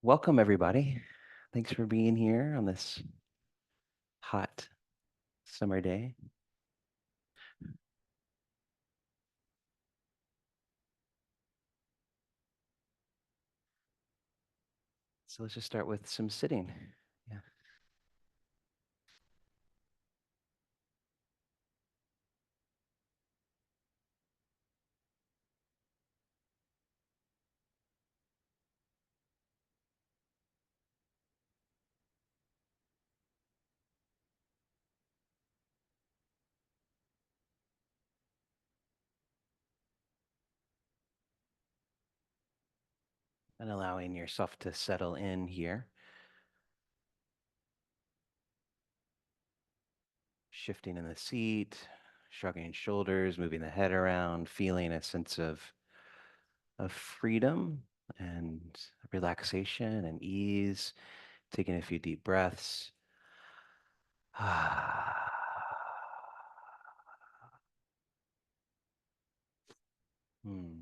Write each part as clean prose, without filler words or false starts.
Welcome, everybody. Thanks for being here on this hot summer day. So let's just start with some sitting. Yeah. And allowing yourself to settle in here, shifting in the seat, shrugging shoulders, moving the head around, feeling a sense of freedom and relaxation and ease, taking a few deep breaths. Hmm.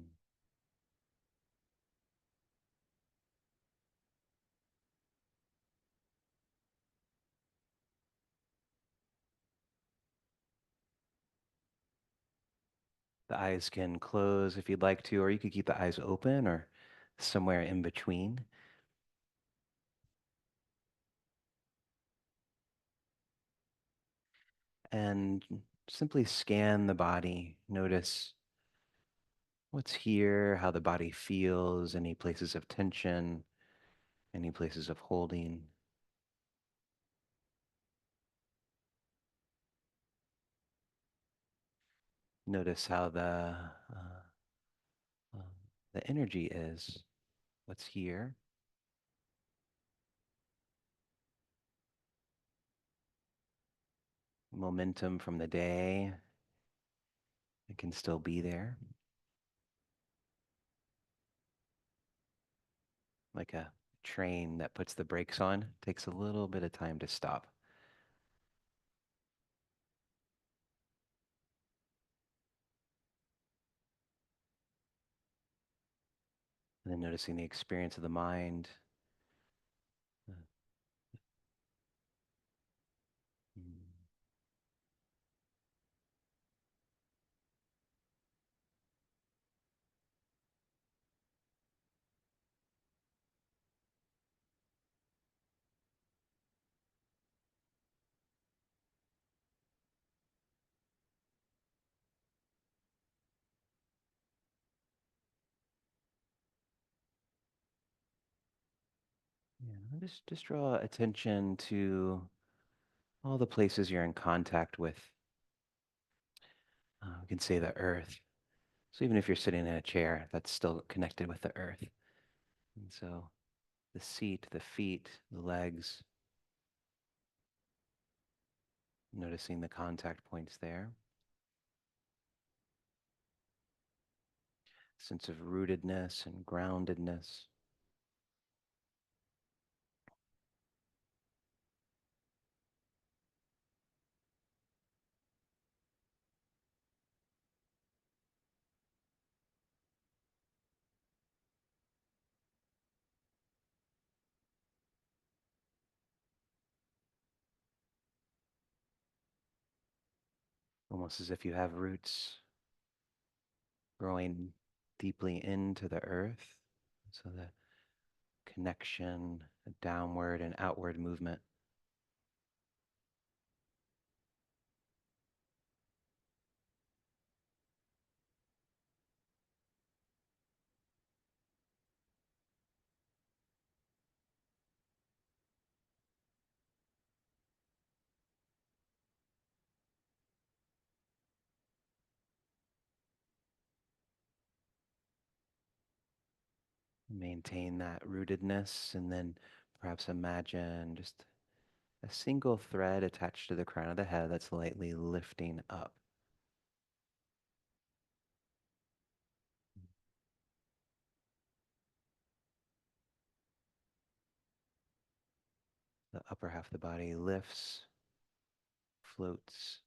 The eyes can close if you'd like to, or you could keep the eyes open or somewhere in between. And simply scan the body. Notice what's here, how the body feels, any places of tension, any places of holding. Notice how uh, the energy is, what's here. Momentum from the day, it can still be there, like a train that puts the brakes on, takes a little bit of time to stop. And then noticing the experience of the mind. uh, mm, yeah, just draw attention to all the places you're in contact with. We can say the earth. So even if you're sitting in a chair, that's still connected with the earth. And so the seat, the feet, the legs, noticing the contact points there. Sense of rootedness and groundedness. Almost as if you have roots growing deeply into the earth. So the connection, the downward and outward movement. Maintain that rootedness, and then perhaps imagine just a single thread attached to the crown of the head that's lightly lifting up. The upper half of the body lifts, floats.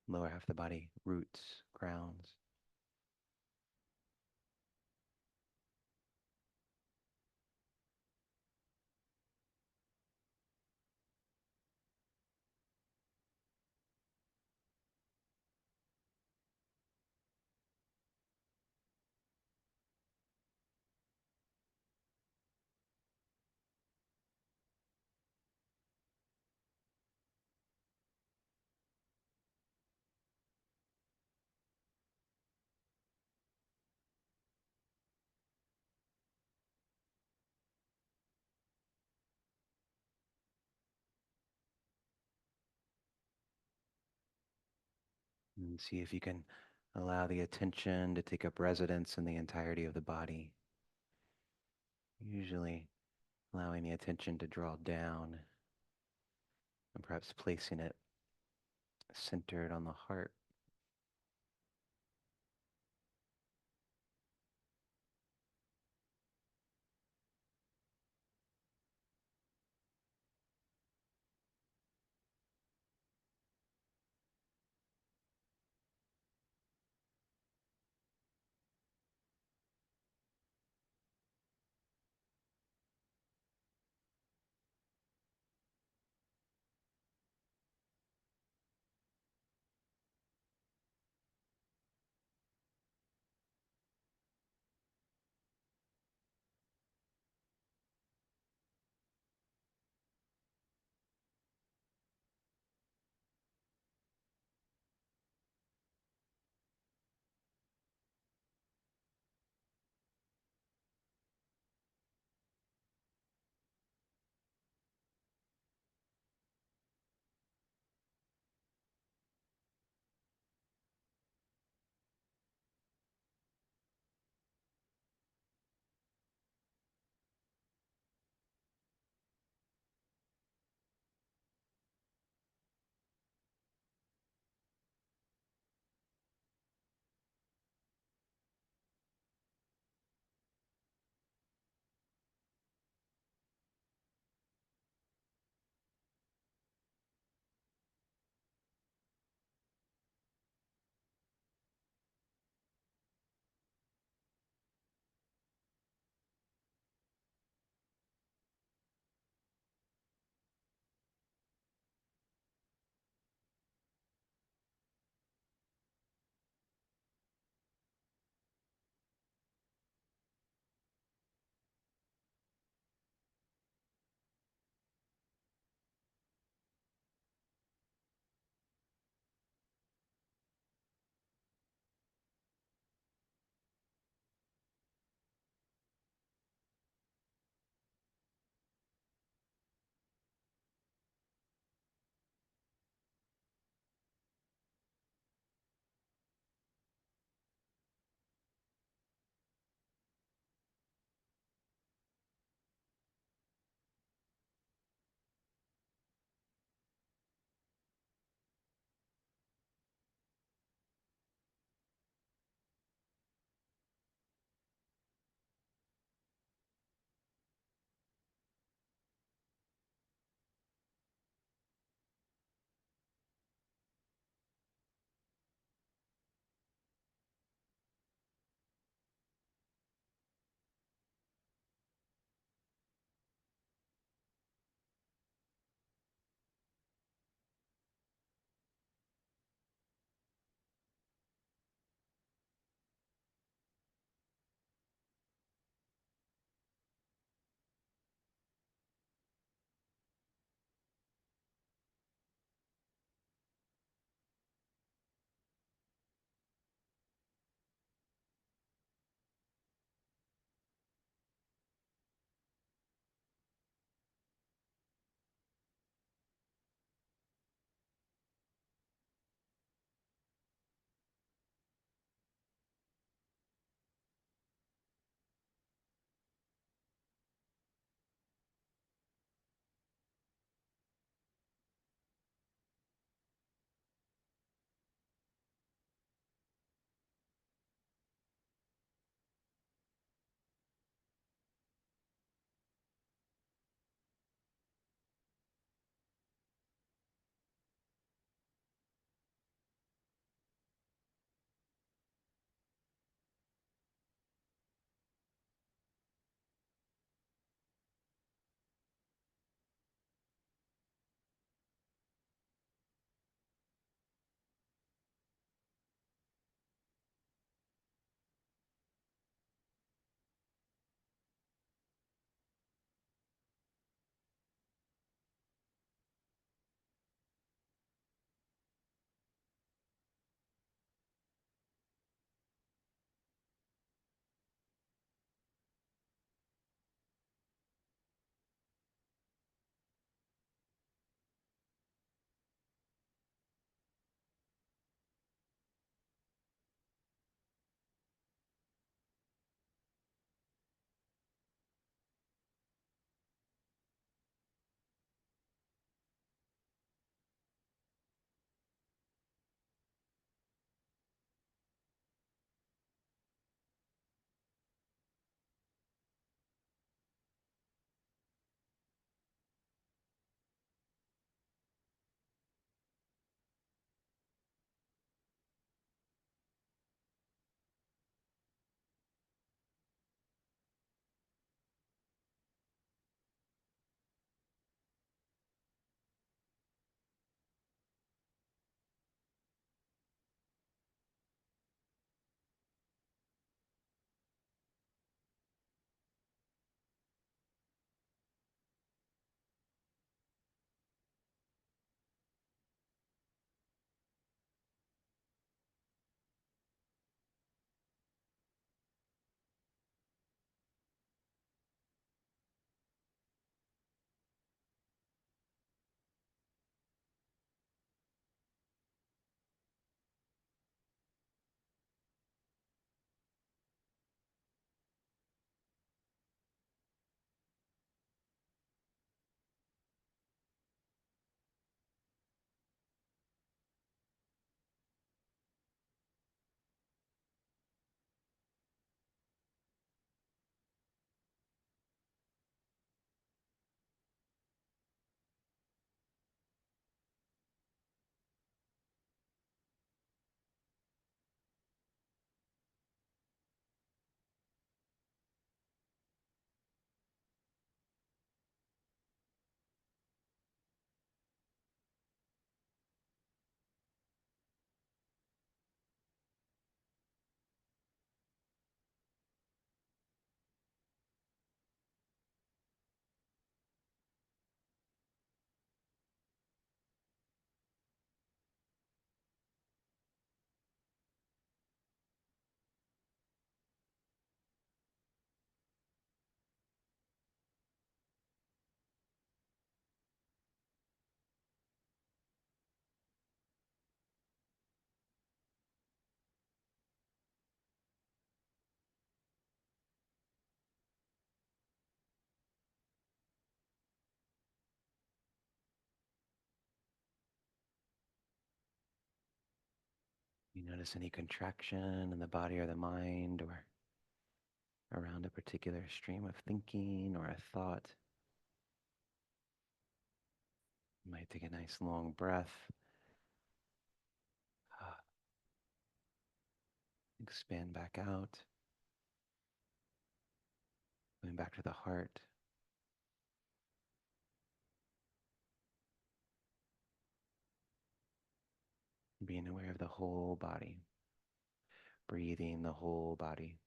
Lower half of the body roots, grounds. And see if you can allow the attention to take up residence in the entirety of the body. Usually allowing the attention to draw down and perhaps placing it centered on the heart. Notice any contraction in the body or the mind or around a particular stream of thinking or a thought. You might take a nice long breath. Expand back out. Going back to the heart. Being aware of the whole body. Breathing the whole body.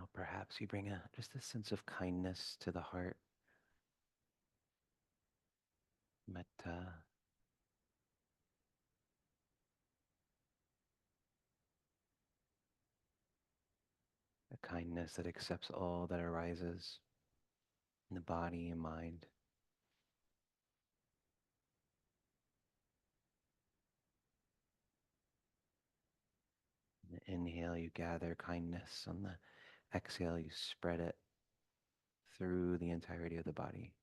Now perhaps you bring just a sense of kindness to the heart, metta, a kindness that accepts all that arises in the body and mind. On the inhale, you gather kindness. On the exhale, you spread it through the entirety of the body.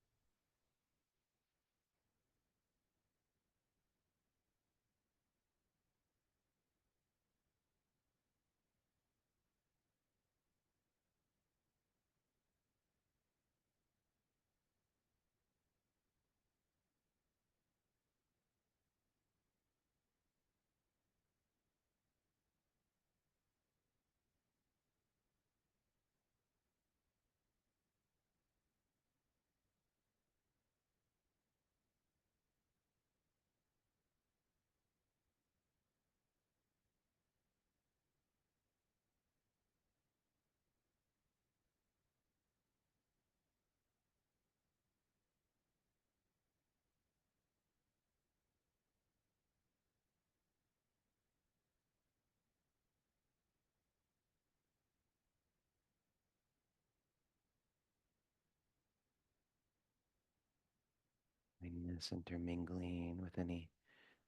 Kindness intermingling with any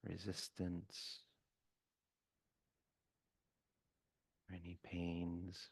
resistance or any pains.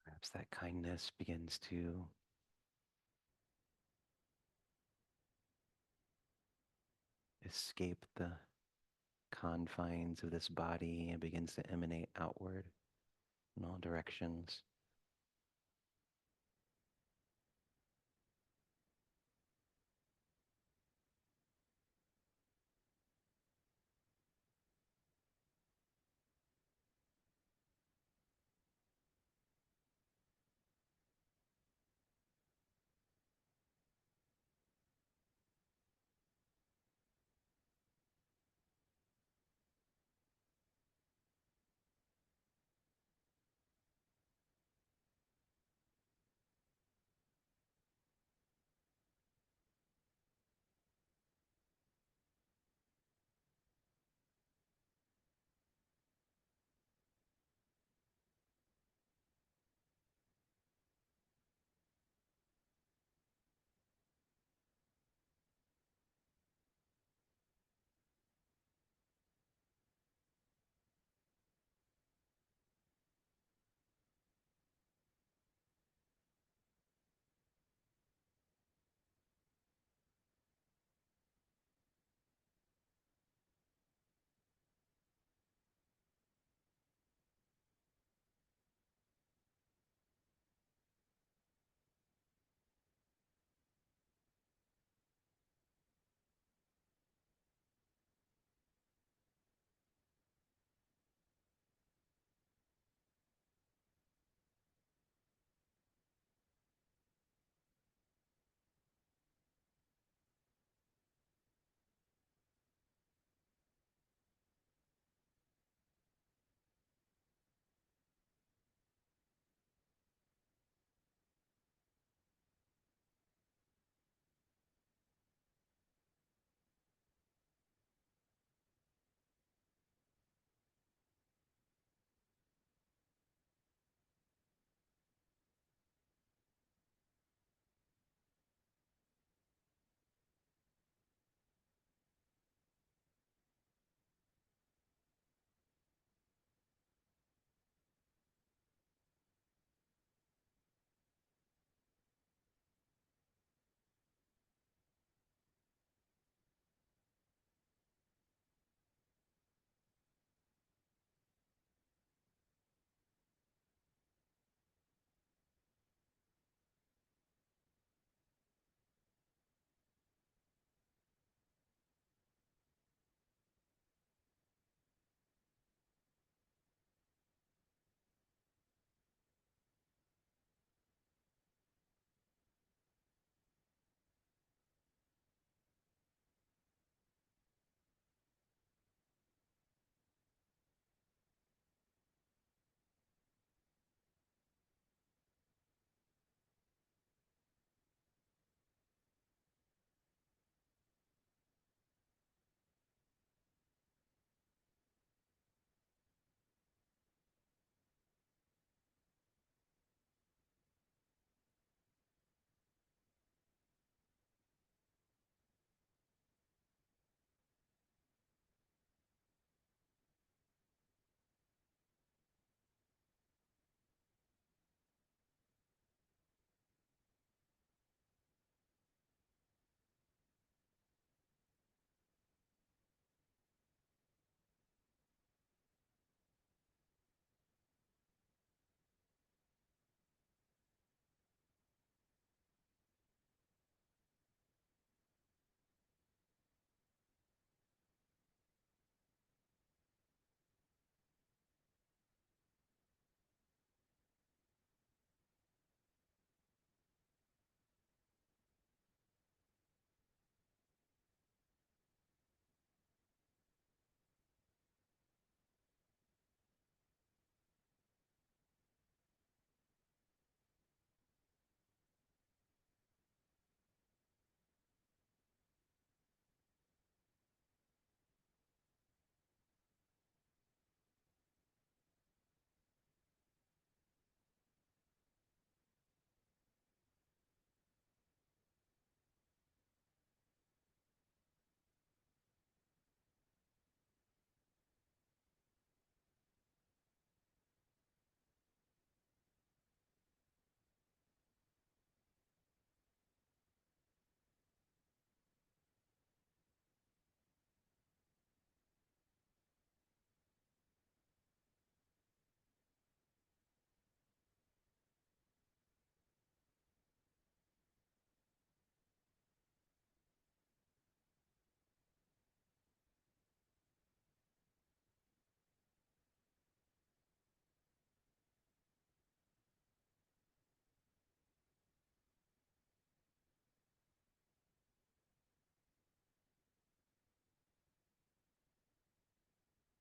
Perhaps that kindness begins to escape the confines of this body and begins to emanate outward in all directions.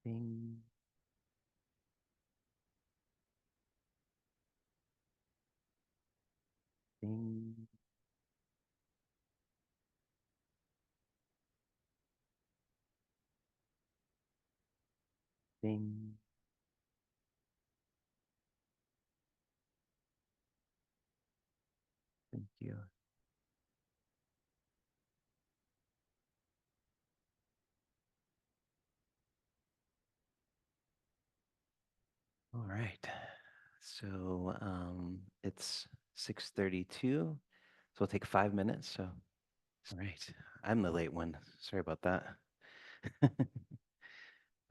Ding, ding, ding. Thank you. All right. So it's 6:32. So we'll take 5 minutes. So, all right. I'm the late one. Sorry about that.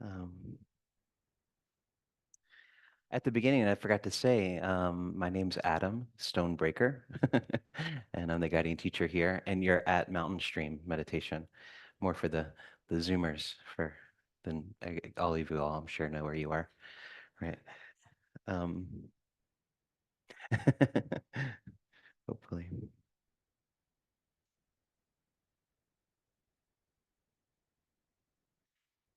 um, at the beginning, I forgot to say, my name's Adam Stonebraker, and I'm the guiding teacher here. And you're at Mountain Stream Meditation, more for the Zoomers for than all of you all. I'm sure know where you are, right? Um, hopefully.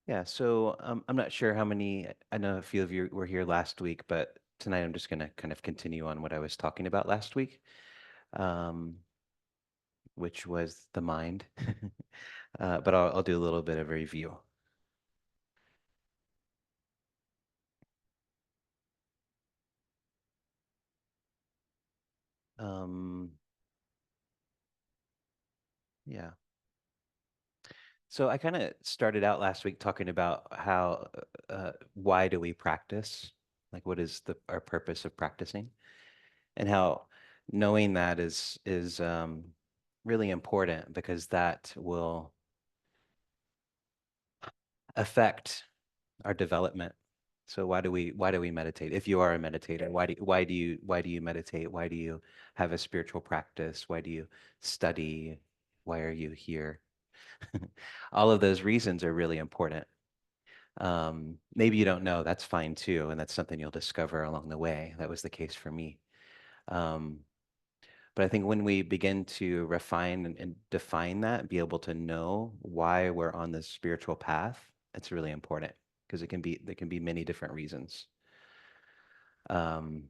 Yeah, so I'm not sure how many, I know a few of you were here last week, but tonight I'm just going to kind of continue on what I was talking about last week, um, which was the mind. But I'll do a little bit of a review. Um, yeah. So I kind of started out last week talking about how, why do we practice? Like, what is our purpose of practicing? And how knowing that is really important because that will affect our development. So why do we meditate? If you are a meditator, why do you meditate? Why do you have a spiritual practice? Why do you study? Why are you here? All of those reasons are really important. Maybe you don't know, that's fine too, and that's something you'll discover along the way. That was the case for me. Um, but I think when we begin to refine and define that, be able to know why we're on this spiritual path, it's really important because there can be many different reasons. Um,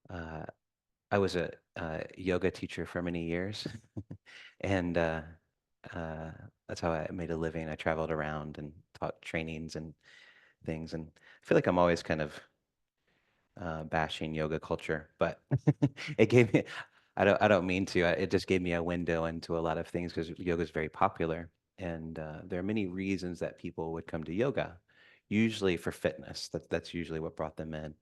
uh, I was a yoga teacher for many years, and uh, that's how I made a living. I traveled around and taught trainings and things, and I feel like I'm always kind of bashing yoga culture, but it gave me, I don't mean to, it just gave me a window into a lot of things because yoga is very popular. And there are many reasons that people would come to yoga, usually for fitness. That's usually what brought them in.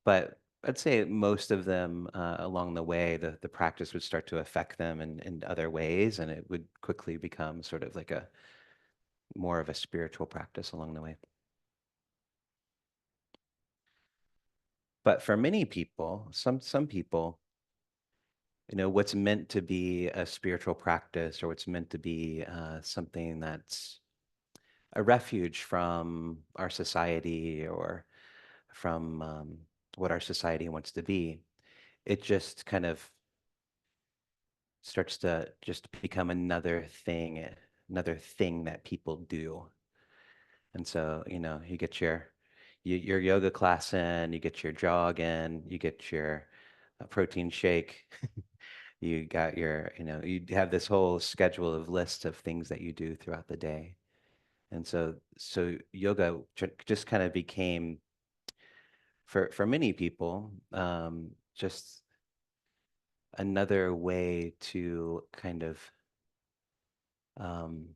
But I'd say most of them along the way, the practice would start to affect them in other ways, and it would quickly become sort of like a more of a spiritual practice along the way. But for many people, some people, what's meant to be a spiritual practice or what's meant to be something that's a refuge from our society or from what our society wants to be, it just kind of starts to just become another thing that people do. And so, you get your yoga class in, you get your jog in, you get your protein shake. You got you have this whole schedule of list of things that you do throughout the day. And so yoga just kind of became for many people just another way to kind of um,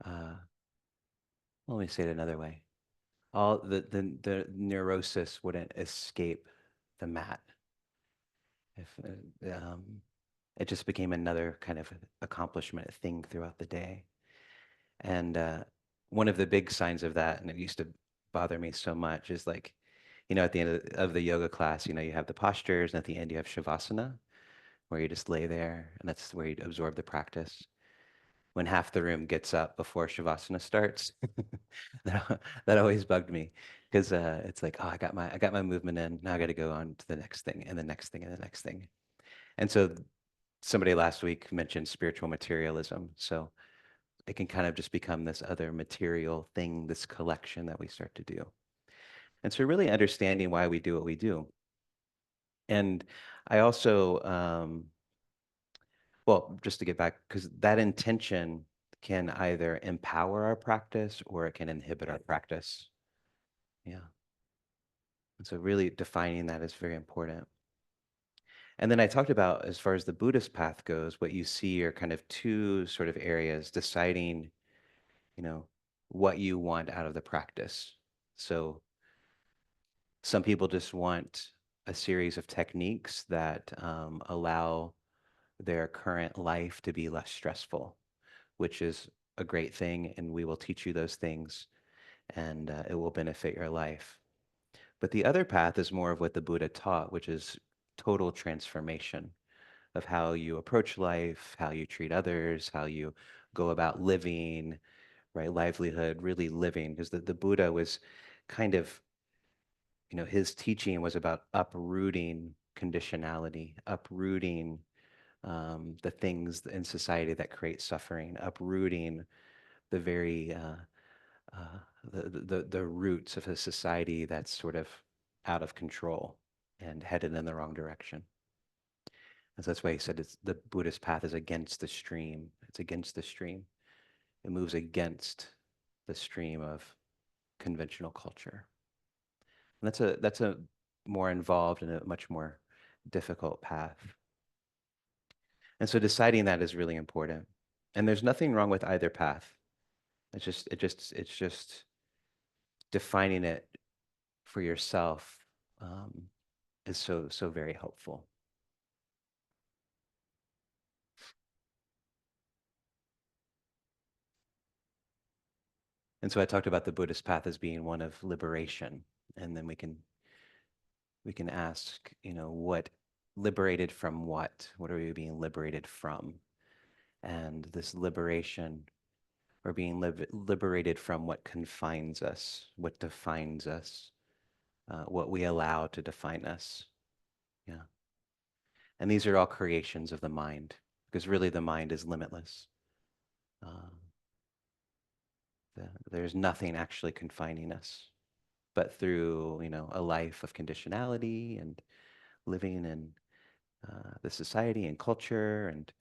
uh, let me say it another way. All the neurosis wouldn't escape the mat if it just became another kind of accomplishment thing throughout the day. And one of the big signs of that, and it used to bother me so much, is like, at the end of the yoga class, you have the postures, and at the end you have shavasana, where you just lay there, and that's where you absorb the practice. When half the room gets up before shavasana starts, that always bugged me because it's like, oh, I got my movement in. Now I got to go on to the next thing, and the next thing, and the next thing. And so somebody last week mentioned spiritual materialism. So it can kind of just become this other material thing, this collection that we start to do. And so really understanding why we do what we do. And I also, well, just to get back, because that intention can either empower our practice or it can inhibit our practice. Yeah. And so really defining that is very important. And then I talked about, as far as the Buddhist path goes, what you see are kind of two sort of areas, deciding, you know, what you want out of the practice. So some people just want a series of techniques that allow their current life to be less stressful, which is a great thing. And we will teach you those things and it will benefit your life. But the other path is more of what the Buddha taught, which is total transformation of how you approach life, how you treat others, how you go about living, right? Livelihood, really living. Because the Buddha was kind of, his teaching was about uprooting conditionality, uprooting the things in society that create suffering, uprooting the very uh, the roots of a society that's sort of out of control and headed in the wrong direction. And so that's why he said it's the Buddhist path is against the stream. It's against the stream. It moves against the stream of conventional culture. And that's a more involved and a much more difficult path. And so deciding that is really important. And there's nothing wrong with either path. It's just defining it for yourself um, is so very helpful. And so I talked about the Buddhist path as being one of liberation, and then we can ask, what liberated from what? What are we being liberated from? And this liberation, or being liberated from what confines us, what defines us, what we allow to define us. Yeah. And these are all creations of the mind, because really the mind is limitless. Um, there's nothing actually confining us, but through, a life of conditionality and living in the society and culture, and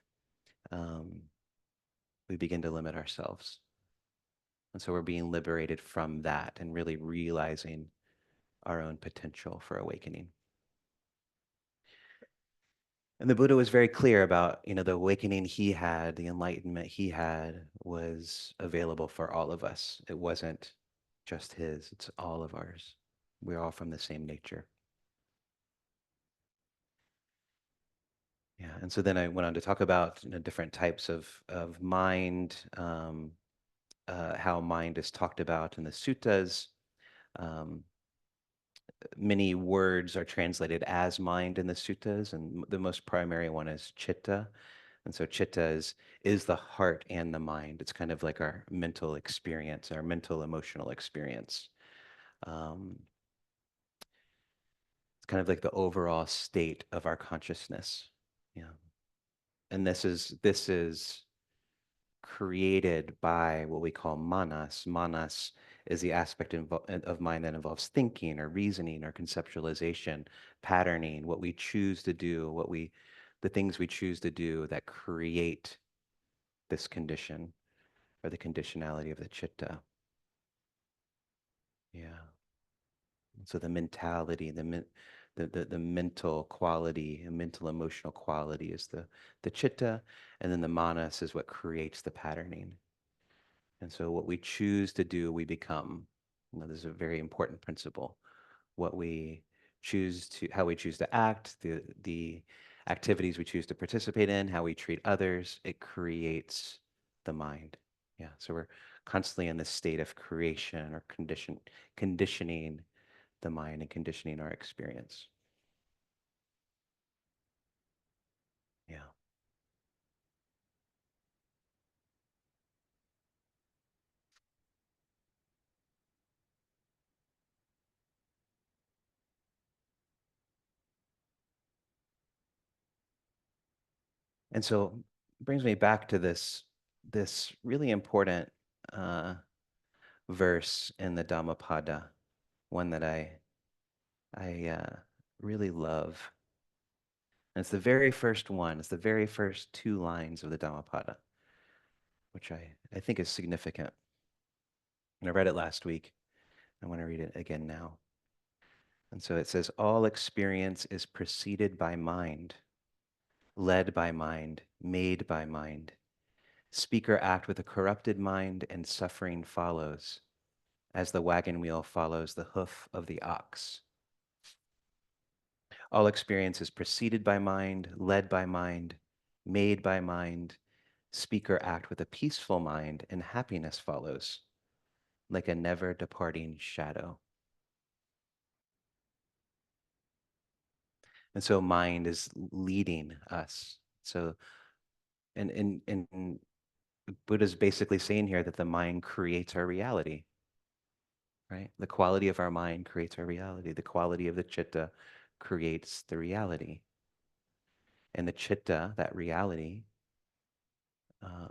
um, we begin to limit ourselves. And so we're being liberated from that and really realizing our own potential for awakening. And the Buddha was very clear about, the awakening he had, the enlightenment he had was available for all of us. It wasn't just his, it's all of ours. We're all from the same nature. Yeah, and so then I went on to talk about different types of mind, how mind is talked about in the suttas. Um, Many words are translated as mind in the suttas, and the most primary one is chitta. And so chitta is the heart and the mind. It's kind of like our mental experience, our mental emotional experience. Um, it's kind of like the overall state of our consciousness. Yeah. And this is created by what we call manas. Manas is the aspect of mind that involves thinking or reasoning or conceptualization, patterning, what we choose to do, the things we choose to do that create this condition or the conditionality of the chitta. Yeah. So the mentality, the mental quality, the mental emotional quality is the chitta, and then the manas is what creates the patterning. And so what we choose to do, we become. This is a very important principle. What we how we choose to act, the activities we choose to participate in, how we treat others, it creates the mind. Yeah. So we're constantly in this state of creation or conditioning the mind and conditioning our experience. Yeah. And so it brings me back to this this really important uh, verse in the Dhammapada, one that I really love. And it's the very first one. It's the very first two lines of the Dhammapada, which I think is significant. And I read it last week. I want to read it again now. And so it says, all experience is preceded by mind, led by mind, made by mind. Speaker act with a corrupted mind, and suffering follows, as the wagon wheel follows the hoof of the ox. All experience is preceded by mind, led by mind, made by mind. Speaker act with a peaceful mind, and happiness follows, like a never departing shadow. And so mind is leading us. So, and Buddha's basically saying here that the mind creates our reality, right? The quality of our mind creates our reality. The quality of the chitta creates the reality. And the chitta, that reality, uh,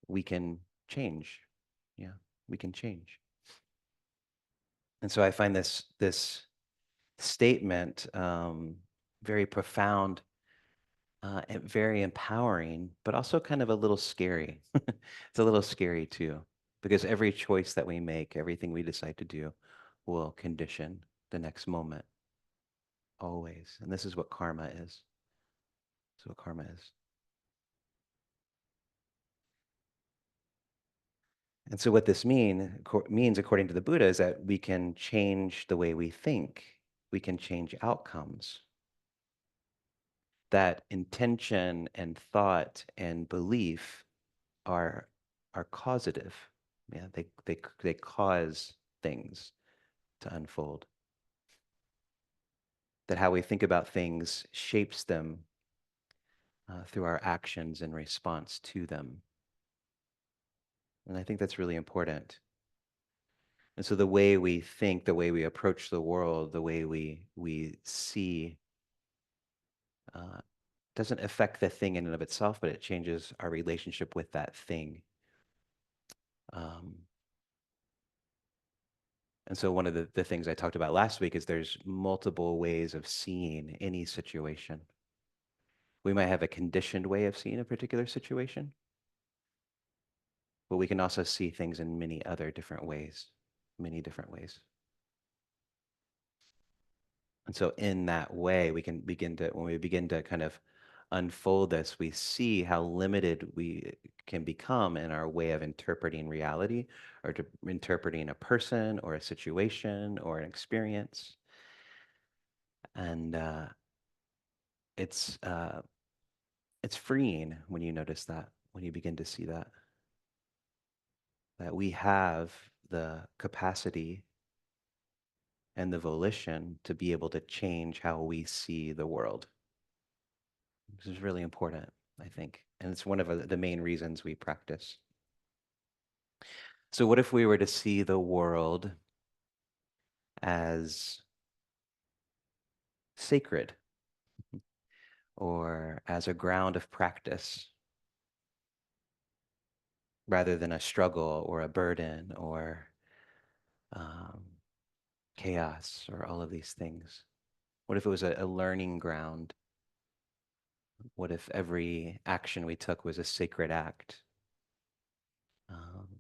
we can change. Yeah, we can change. And so I find this statement very profound and very empowering, but also kind of a little scary. It's a little scary too, because every choice that we make, everything we decide to do, will condition the next moment always. And this is what karma is. This is what karma is. And so what this means, according to the Buddha, is that we can change the way we think. We can change outcomes. That intention and thought and belief are are causative. Yeah, they cause things to unfold. That how we think about things shapes them through our actions in response to them. And I think that's really important. And so the way we think, the way we approach the world, the way we see uh, doesn't affect the thing in and of itself, but it changes our relationship with that thing. Um, and so one of the things I talked about last week is there's multiple ways of seeing any situation. We might have a conditioned way of seeing a particular situation, but we can also see things in many other different ways, many different ways. And so in that way, we can begin to, when we begin to kind of unfold this, we see how limited we can become in our way of interpreting reality or to interpreting a person or a situation or an experience. And it's uh, it's freeing when you notice that, when you begin to see that we have the capacity and the volition to be able to change how we see the world. This is really important, I think. And it's one of the main reasons we practice. So, what if we were to see the world as sacred or as a ground of practice rather than a struggle or a burden or um, chaos or all of these things? What if it was a learning ground? What if every action we took was a sacred act?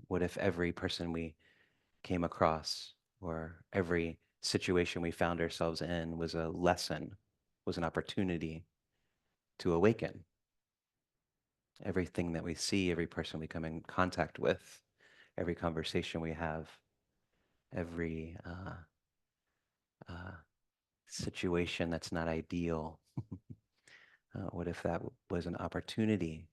What if every person we came across or every situation we found ourselves in was a lesson, was an opportunity to awaken? Everything that we see, every person we come in contact with, every conversation we have, every uh, situation that's not ideal, what if that was an opportunity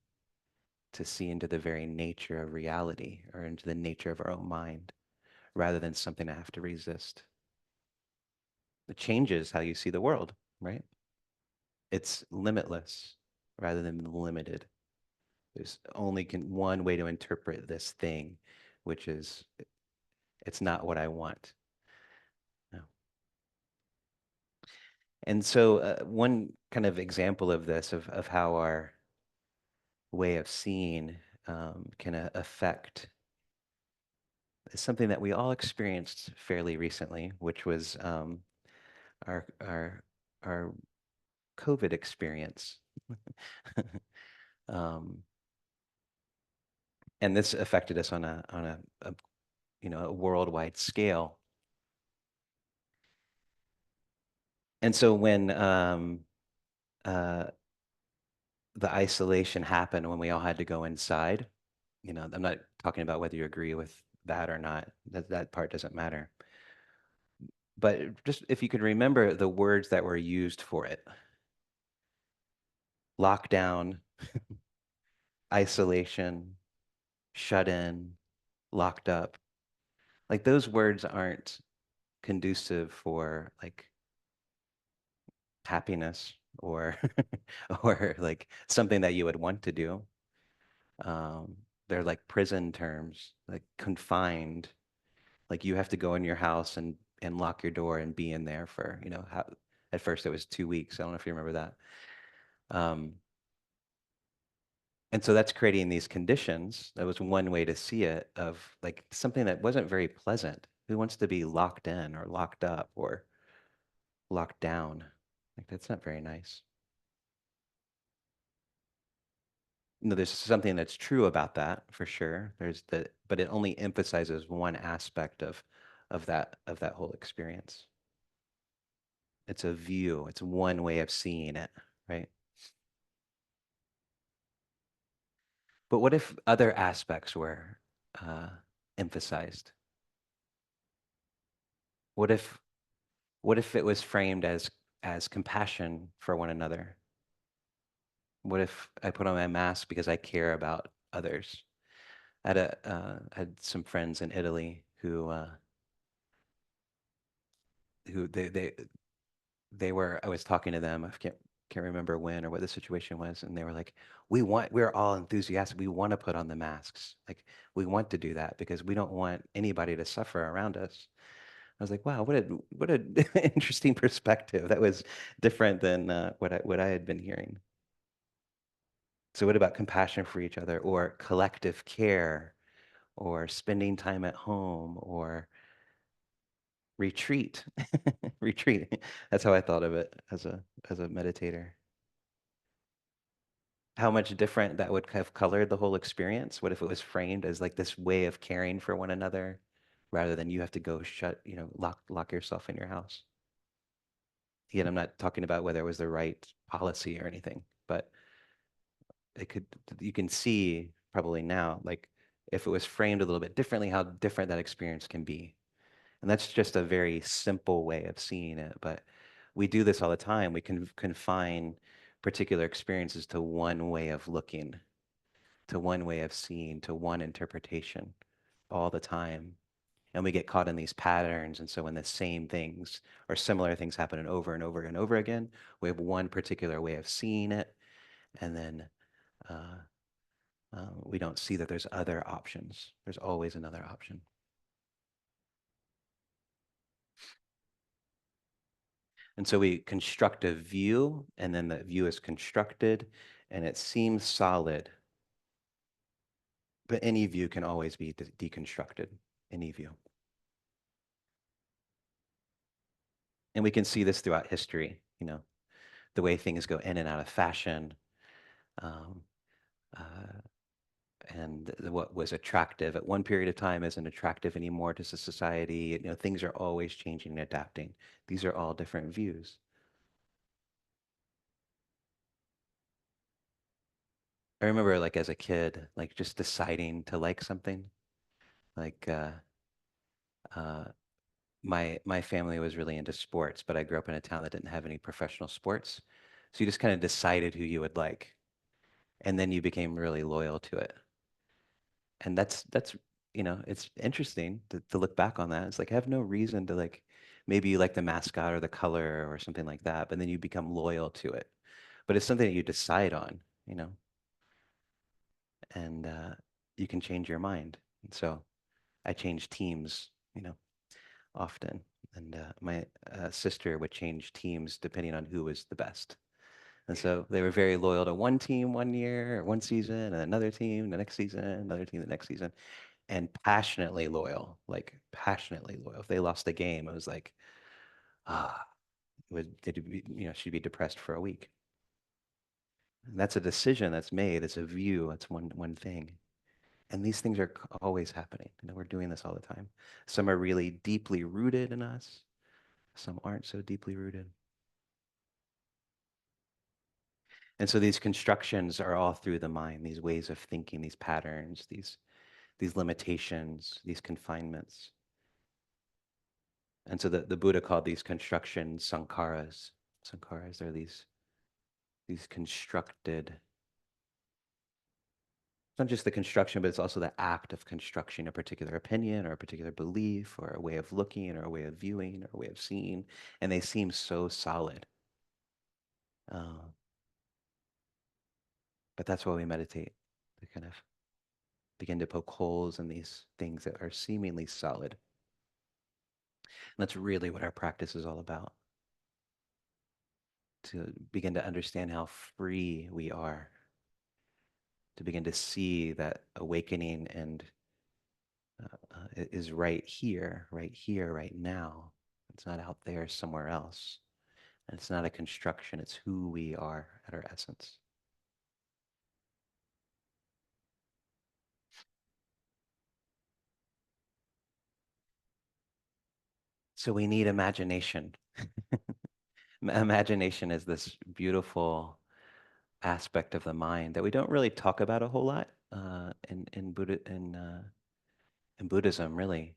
to see into the very nature of reality or into the nature of our own mind rather than something I have to resist? It changes how you see the world, right? It's limitless rather than limited. There's only one way to interpret this thing, which is it's not what I want. No. And so one kind of example of this, of how our way of seeing can affect something that we all experienced fairly recently, which was our our our COVID experience. um, and this affected us on a a worldwide scale. And so when uh, the isolation happened, when we all had to go inside, I'm not talking about whether you agree with that or not. That part doesn't matter. But just if you could remember the words that were used for it: lockdown, isolation, shut in, locked up. Like those words aren't conducive for like happiness or or like something that you would want to do. Um, they're like prison terms, like confined. Like you have to go in your house and lock your door and be in there for, how at first it was 2 weeks. I don't know if you remember that. Um, and so that's creating these conditions. That was one way to see it, of like something that wasn't very pleasant. Who wants to be locked in or locked up or locked down? Like that's not very nice. No, there's something that's true about that for sure. But it only emphasizes one aspect of that whole experience. It's a view. It's one way of seeing it, right? But what if other aspects were uh, emphasized? What if what if it was framed as compassion for one another? What if I put on my mask because I care about others? I had some friends in Italy who they were, I was talking to them, I can't remember when or what the situation was, and they were like, we're all enthusiastic. We want to put on the masks. Like we want to do that because we don't want anybody to suffer around us. I was like, wow, what a interesting perspective. That was different than what I had been hearing. So what about compassion for each other or collective care or spending time at home or retreat? Retreat. That's how I thought of it as a meditator. How much different that would have colored the whole experience. What if it was framed as like this way of caring for one another rather than you have to go lock yourself in your house? Again, I'm not talking about whether it was the right policy or anything, but it could, you can see probably now, like if it was framed a little bit differently, how different that experience can be. And that's just a very simple way of seeing it. But we do this all the time. We can confine particular experiences to one way of looking, to one way of seeing, to one interpretation all the time. And we get caught in these patterns. And so when the same things or similar things happen over and over and over again, we have one particular way of seeing it. And then uh, we don't see that there's other options. There's always another option. And so we construct a view, and then the view is constructed, and it seems solid. But any view can always be deconstructed, any view. And we can see this throughout history, the way things go in and out of fashion, um, uh, and what was attractive at one period of time isn't attractive anymore to society. Things are always changing and adapting. These are all different views. I remember like as a kid, like just deciding to like something. Like uh, my family was really into sports, but I grew up in a town that didn't have any professional sports. So you just kind of decided who you would like, and then you became really loyal to it. And that's it's interesting to look back on that. It's like I have no reason to like, maybe you like the mascot or the color or something like that, but then you become loyal to it. But it's something that you decide on, and you can change your mind. And so I change teams, often. And my sister would change teams depending on who was the best. And so they were very loyal to one team one year, or one season, and another team the next season, another team the next season, and passionately loyal, like passionately loyal. If they lost a game, it was like, ah, they'd be, she'd be depressed for a week. And that's a decision that's made. It's a view. That's one thing. And these things are always happening. We're doing this all the time. Some are really deeply rooted in us. Some aren't so deeply rooted. And so these constructions are all through the mind, these ways of thinking, these patterns, these limitations, these confinements. And so the Buddha called these constructions sankharas. Sankharas are these constructed, it's not just the construction, but it's also the act of constructing a particular opinion or a particular belief or a way of looking or a way of viewing or a way of seeing. And they seem so solid. Uh, but that's why we meditate, to kind of begin to poke holes in these things that are seemingly solid. And that's really what our practice is all about, to begin to understand how free we are, to begin to see that awakening and is right here, right now. It's not out there somewhere else. And it's not a construction, it's who we are at our essence. So we need imagination. Imagination is this beautiful aspect of the mind that we don't really talk about a whole lot in Buddhism, really.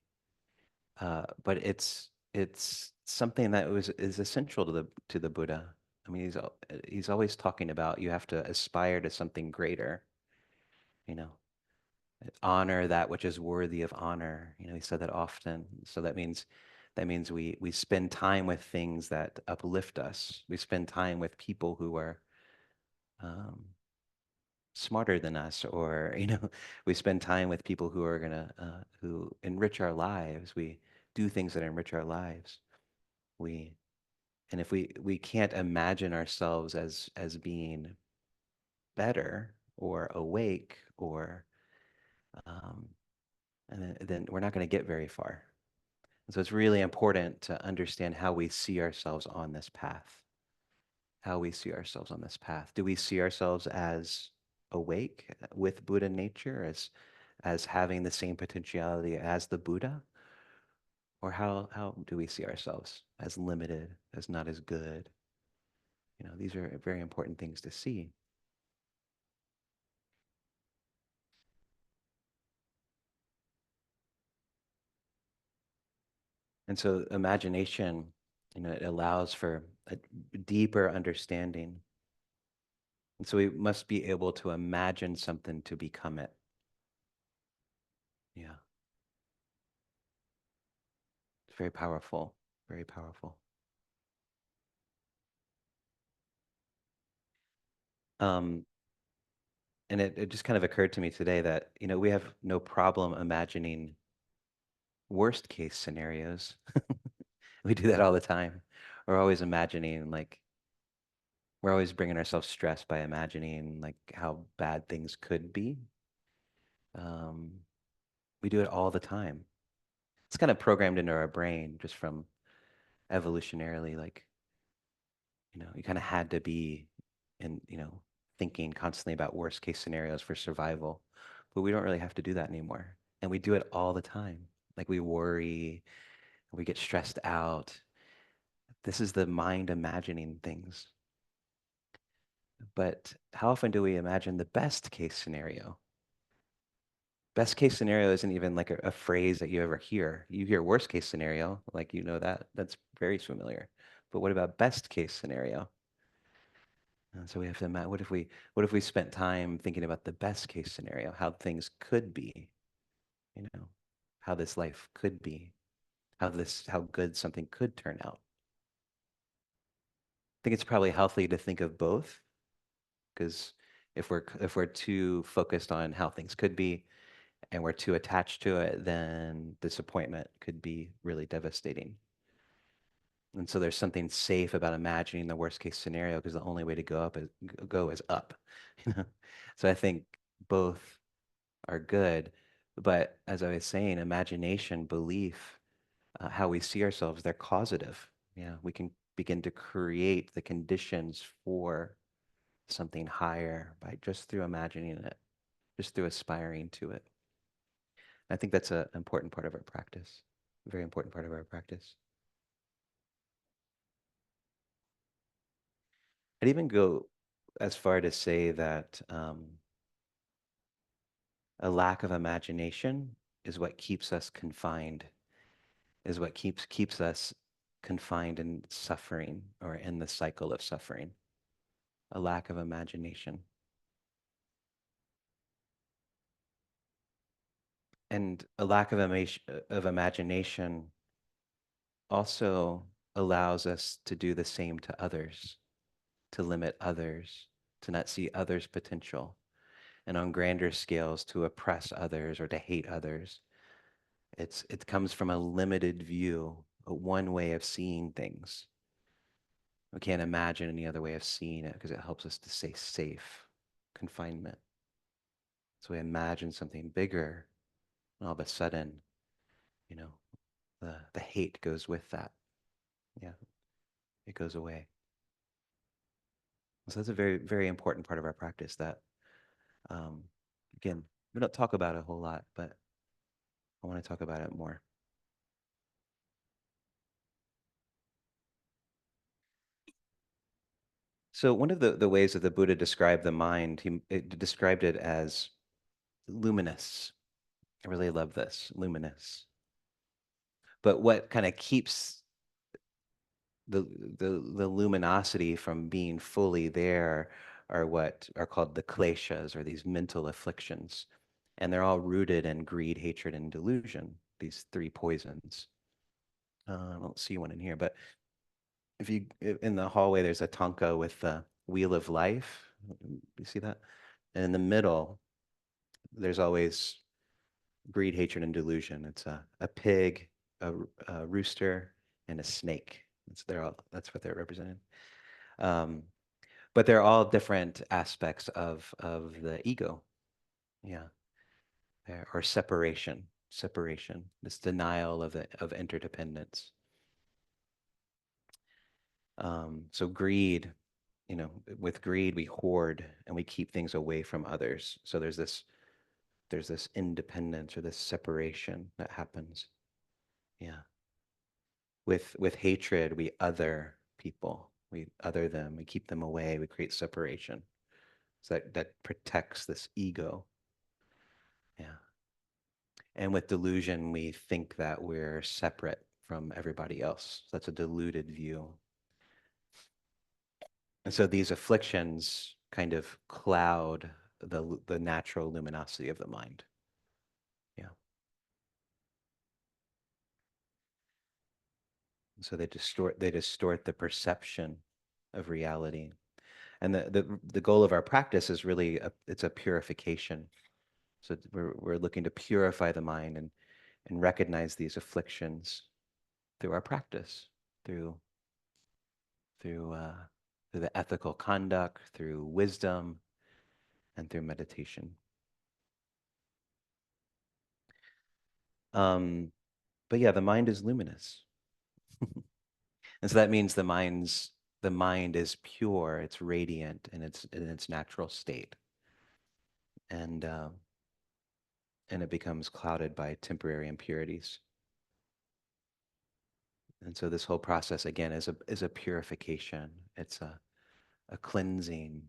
But it's something that is essential to the Buddha. I mean, he's always talking about you have to aspire to something greater, you know, honor that which is worthy of honor. He said that often. So that means we spend time with things that uplift us. We spend time with people who are um, smarter than us, or we spend time with people who are gonna who enrich our lives. We do things that enrich our lives. We and if we can't imagine ourselves as being better or awake or um, and then we're not going to get very far. And so it's really important to understand how we see ourselves on this path. How we see ourselves on this path. Do we see ourselves as awake with Buddha nature, as having the same potentiality as the Buddha? Or how do we see ourselves as limited, as not as good? These are very important things to see. And so imagination, it allows for a deeper understanding. And so we must be able to imagine something to become it. Yeah, it's very powerful, very powerful. Um, and it just kind of occurred to me today that, we have no problem imagining worst case scenarios. We do that all the time. We're always imagining, like, we're always bringing ourselves stress by imagining, like, how bad things could be. Um, we do it all the time. It's kind of programmed into our brain just from evolutionarily, like, you kind of had to be in, thinking constantly about worst case scenarios for survival. But we don't really have to do that anymore. And we do it all the time. Like we worry, we get stressed out. This is the mind imagining things. But how often do we imagine the best case scenario? Best case scenario isn't even like a phrase that you ever hear. You hear worst case scenario, like that's very familiar. But what about best case scenario? And so we have to imagine, what if we spent time thinking about the best case scenario, how things could be, you know, how this life could be, how good something could turn out. I think it's probably healthy to think of both, because if we're too focused on how things could be and we're too attached to it, then disappointment could be really devastating. And so there's something safe about imagining the worst case scenario because the only way to go is up. You know? So I think both are good. But as I was saying, imagination, belief, how we see ourselves, they're causative. Yeah, we can begin to create the conditions for something higher by just through imagining it, just through aspiring to it. I think that's an important part of our practice, a very important part of our practice. I'd even go as far to say that a lack of imagination is what keeps us confined, is what keeps us confined in suffering or in the cycle of suffering. A lack of imagination. And a lack of imagination also allows us to do the same to others, to limit others, to not see others' potential, and on grander scales to oppress others or to hate others. It comes from a limited view, a one way of seeing things. We can't imagine any other way of seeing it because it helps us to stay safe, confinement. So we imagine something bigger, and all of a sudden, you know, the hate goes with that. Yeah, it goes away. So that's a very, very important part of our practice that, um, again, we don't talk about it a whole lot, but I want to talk about it more. So one of the ways that the Buddha described the mind, it described it as luminous. I really love this, luminous. But what kind of keeps the, the luminosity from being fully there are what are called the kleshas, or these mental afflictions. And they're all rooted in greed, hatred, and delusion, these three poisons. I don't see one in here, but in the hallway, there's a tanka with the wheel of life. You see that? And in the middle, there's always greed, hatred, and delusion. It's a pig, a rooster, and a snake. That's what they're representing. Um, but they're all different aspects of the ego. Yeah, or separation, this denial of interdependence. So greed, with greed we hoard and we keep things away from others. So there's this independence or this separation that happens. Yeah. With hatred, we other people. We other them. We keep them away. We create separation. So that protects this ego. Yeah. And with delusion, we think that we're separate from everybody else. So that's a deluded view. And so these afflictions kind of cloud the natural luminosity of the mind. Yeah. So they distort the perception of reality. And the goal of our practice is really it's a purification. So we're looking to purify the mind and recognize these afflictions through our practice, through through uh, through the ethical conduct, through wisdom, and through meditation. Um, but yeah, the mind is luminous, and so that means the mind is pure, it's radiant in its natural state, and uh, and it becomes clouded by temporary impurities. And so this whole process again is a purification. It's a cleansing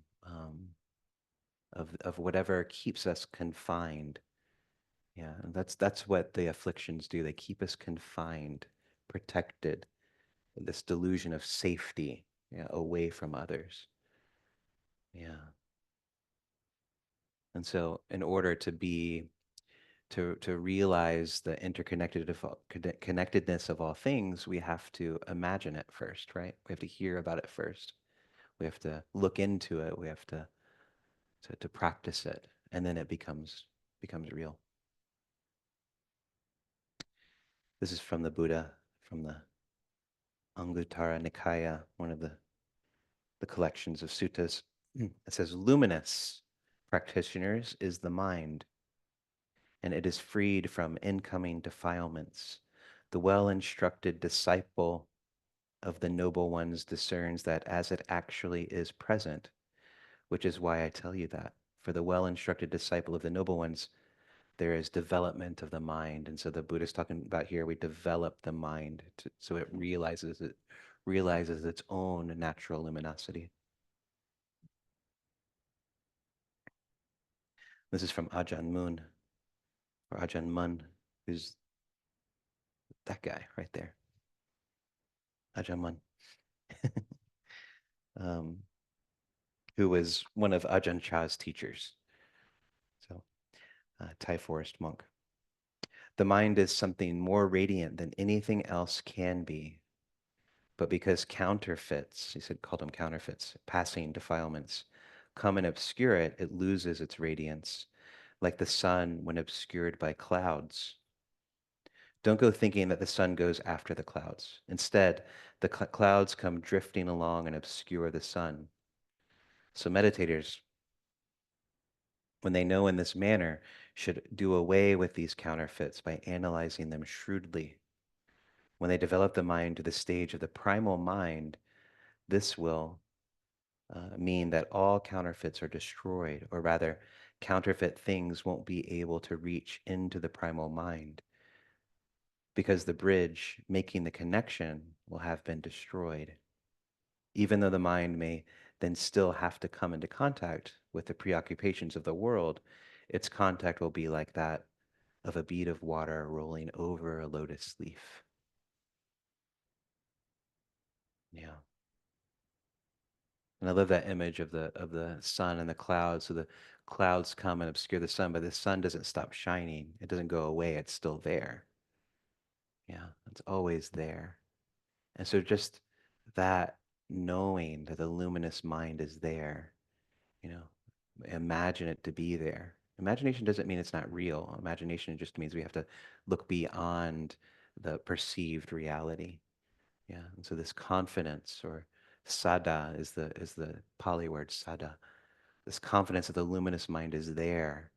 of whatever keeps us confined. Yeah, and that's what the afflictions do. They keep us confined, protected, this delusion of safety, yeah, away from others. Yeah. And so in order to realize the connectedness of all things, we have to imagine it first, right? We have to hear about it first. We have to look into it. We have to practice it, and then it becomes real. This is from the Buddha, from the Anguttara Nikaya, one of the collections of suttas. It says, luminous practitioners is the mind, and it is freed from incoming defilements. The well instructed disciple of the noble ones discerns that as it actually is present, which is why I tell you that. For the well instructed disciple of the noble ones, there is development of the mind. And so the Buddha is talking about here, we develop the mind so it realizes its own natural luminosity. This is from Ajahn Mun, or Ajahn Mun, who's that guy right there, Ajahn Mun, um, who was one of Ajahn Chah's teachers. So, Thai forest monk. The mind is something more radiant than anything else can be. But because counterfeits, he said, called them counterfeits, passing defilements, come and obscure it, it loses its radiance, like the sun when obscured by clouds. Don't go thinking that the sun goes after the clouds. Instead, the clouds come drifting along and obscure the sun. So meditators, when they know in this manner, should do away with these counterfeits by analyzing them shrewdly. When they develop the mind to the stage of the primal mind, this will mean that all counterfeits are destroyed, or rather, counterfeit things won't be able to reach into the primal mind because the bridge making the connection will have been destroyed. Even though the mind may then still have to come into contact with the preoccupations of the world, its contact will be like that of a bead of water rolling over a lotus leaf. Yeah. And I love that image of the sun and the clouds. So the clouds come and obscure the sun, but the sun doesn't stop shining. It doesn't go away. It's still there. Yeah, it's always there. And so just that knowing that the luminous mind is there, you know, imagine it to be there. Imagination doesn't mean it's not real. Imagination just means we have to look beyond the perceived reality. Yeah. And so this confidence, or sada is the Pali word sada. This confidence that the luminous mind is there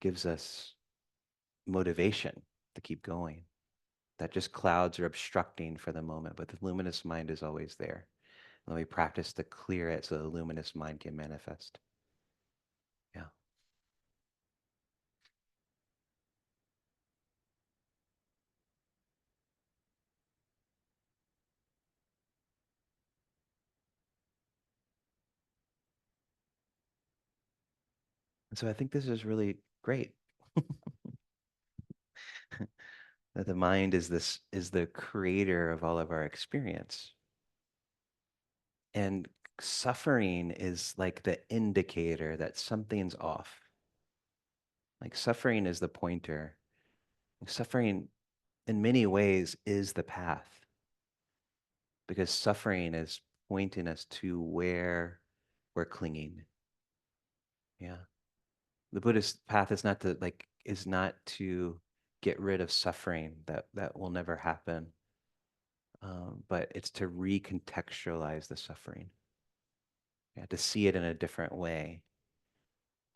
gives us motivation to keep going. That just clouds are obstructing for the moment, but the luminous mind is always there. And we practice to clear it so the luminous mind can manifest. Yeah. And so I think this is really great. That the mind is the creator of all of our experience. And suffering is like the indicator that something's off. Like suffering is the pointer. Suffering in many ways is the path, because suffering is pointing us to where we're clinging. Yeah. The Buddhist path is not to get rid of suffering that will never happen, but it's to recontextualize the suffering. Yeah, to see it in a different way,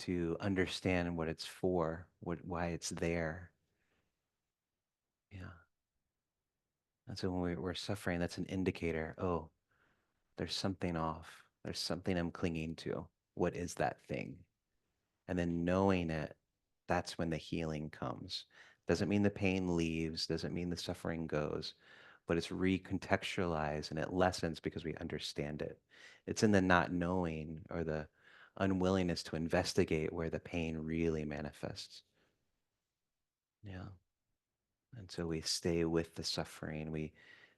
to understand what it's for, why it's there. Yeah. And so when we're suffering, that's an indicator. Oh, there's something off. There's something I'm clinging to. What is that thing? And then knowing it, that's when the healing comes. Doesn't mean the pain leaves, doesn't mean the suffering goes, but it's recontextualized and it lessens because we understand it. It's in the not knowing or the unwillingness to investigate where the pain really manifests. Yeah. And so we stay with the suffering. We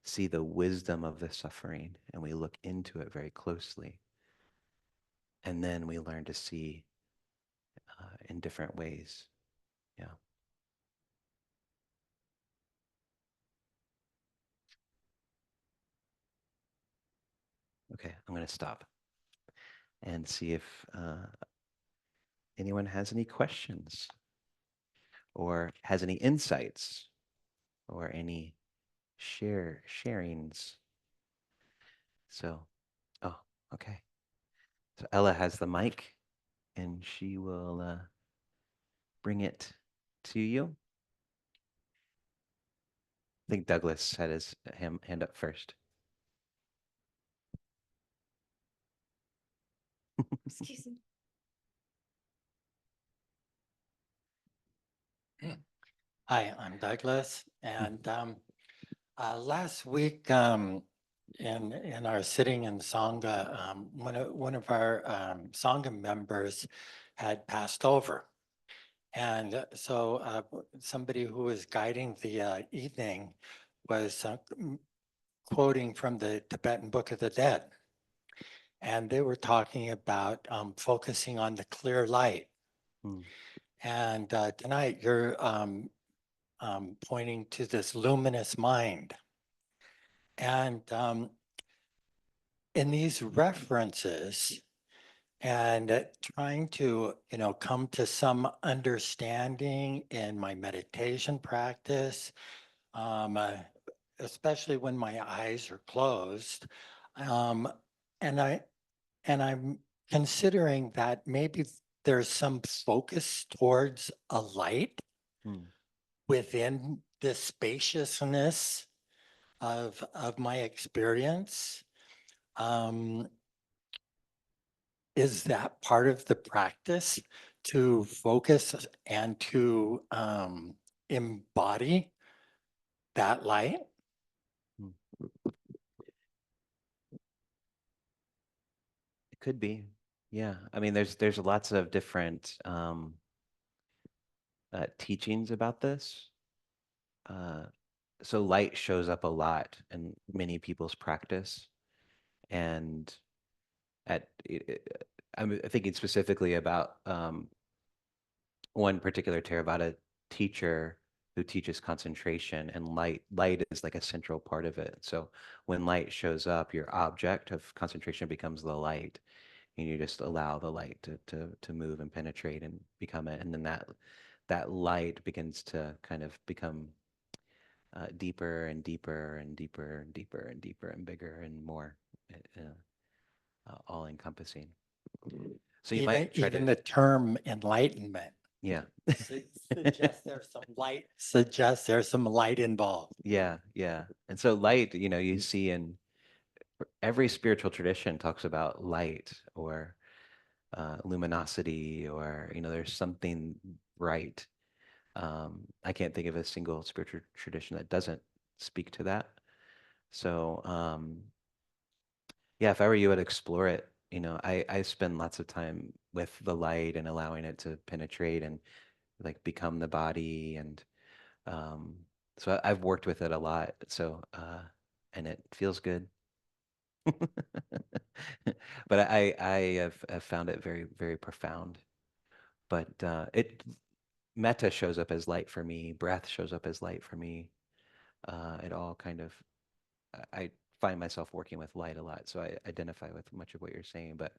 see the wisdom of the suffering and we look into it very closely. And then we learn to see in different ways. Yeah. Okay. I'm going to stop and see if anyone has any questions or has any insights or any sharings. So, oh, okay. So Ella has the mic, and she will bring it to you. I think Douglas had his hand up first. Excuse me. Hi, I'm Douglas, and last week in our sitting in Sangha, one of our Sangha members had passed over, and somebody who was guiding the evening was quoting from the Tibetan Book of the Dead, and they were talking about focusing on the clear light. Hmm. And tonight you're pointing to this luminous mind. And in these references and trying to, come to some understanding in my meditation practice, um, uh, especially when my eyes are closed, um, and I and I'm considering that maybe there's some focus towards a light Hmm. within the spaciousness of my experience. Um, is that part of the practice to focus and to embody that light? Hmm. It could be. Yeah. I mean, there's lots of different teachings about this. Uh, so light shows up a lot in many people's practice, and I'm thinking specifically about one particular Theravada teacher who teaches concentration, and light is like a central part of it. So when light shows up, your object of concentration becomes the light, and you just allow the light to move and penetrate and become it, and then that light begins to kind of become deeper and deeper and deeper and deeper and deeper and bigger and more all encompassing. So you Even might try even to, the term enlightenment yeah. suggests there's some light involved. Yeah, yeah. And so light, you see in every spiritual tradition talks about light or luminosity, or there's something bright. I can't think of a single spiritual tradition that doesn't speak to that. So yeah, if I were you, I'd explore it. I spend lots of time with the light and allowing it to penetrate and like become the body, and um, so I've worked with it a lot. So and it feels good. But I have found it very, very profound. But it metta shows up as light for me. Breath shows up as light for me. It all kind of I find myself working with light a lot, so I identify with much of what you're saying. But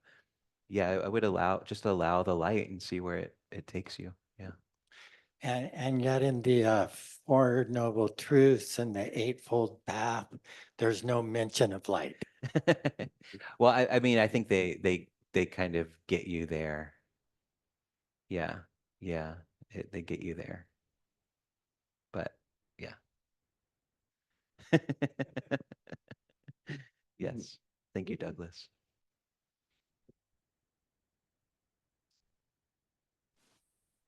yeah, I would allow the light and see where it takes you. Yeah. And yet in the Four Noble Truths and the Eightfold Path, there's no mention of light. Well, I mean, I think they kind of get you there. Yeah, yeah, they get you there. But yeah. Yes. Thank you, Douglas.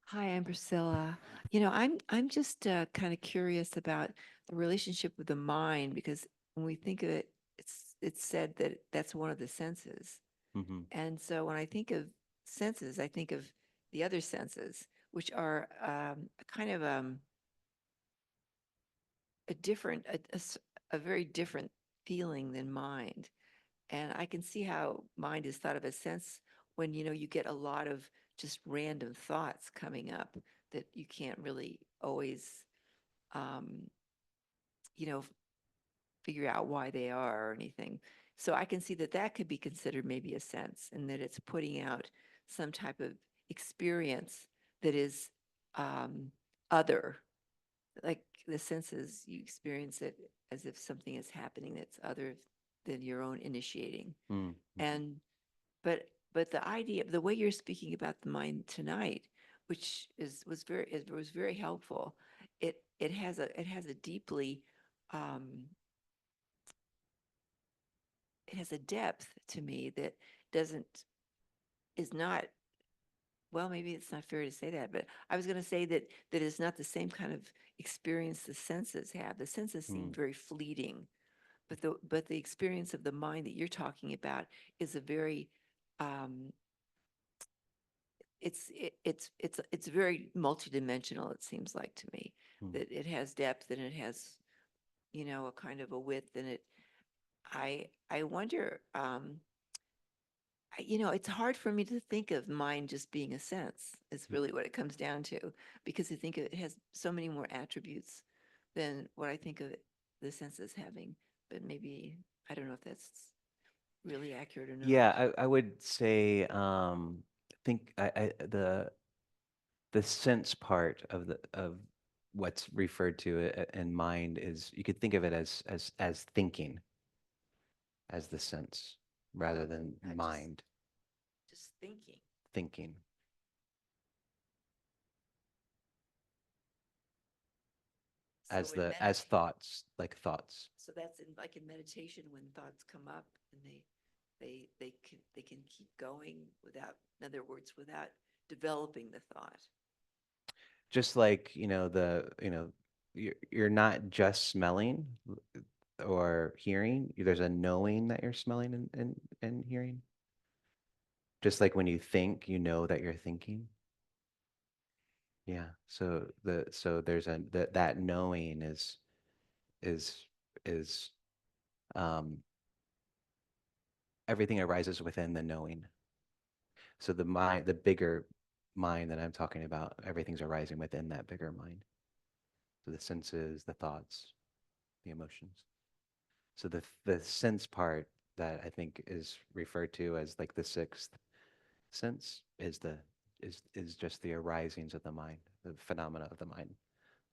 Hi, I'm Priscilla. I'm just kind of curious about the relationship with the mind because when we think of it, it's said that that's one of the senses. Hmm. And so when I think of senses, I think of the other senses, which are a kind of a different, a very different feeling than mind. And I can see how mind is thought of as sense when, you get a lot of just random thoughts coming up that you can't really always, um, you know, figure out why they are or anything. So I can see that that could be considered maybe a sense, and that it's putting out some type of experience that is um, other, like the senses, you experience it as if something is happening that's other than your own initiating. Mm. And but the idea, the way you're speaking about the mind tonight, which it was very helpful. It has a deeply um, it has a depth to me that doesn't is not, well, maybe it's not fair to say that, but I was going to say that it's not the same kind of experience the senses have. The senses seem Mm. very fleeting, but the experience of the mind that you're talking about is a very um, it's very multidimensional. It seems like to me Mm. that it has depth and it has, you know, a kind of a width, and it. I wonder. You know, it's hard for me to think of mind just being a sense. It's really what it comes down to, because I think it has so many more attributes than what I think of the senses having. But maybe I don't know if that's really accurate or not. Yeah, I would say think the sense part of the of what's referred to in mind is you could think of it as thinking as the sense rather than mind Just thinking. thinking. So As the as thoughts, like thoughts. so that's in like in meditation when thoughts come up and they can keep going without, in other words, without developing the thought. Just like, you're not just smelling or hearing. There's a knowing that you're smelling and hearing. Just like when you think, you know that you're thinking. Yeah. So there's that knowing is is um everything arises within the knowing. So the bigger mind that I'm talking about, everything's arising within that bigger mind. So the senses, the thoughts, the emotions. So the sense part that I think is referred to as like the sixth sense is just the arisings of the mind, the phenomena of the mind,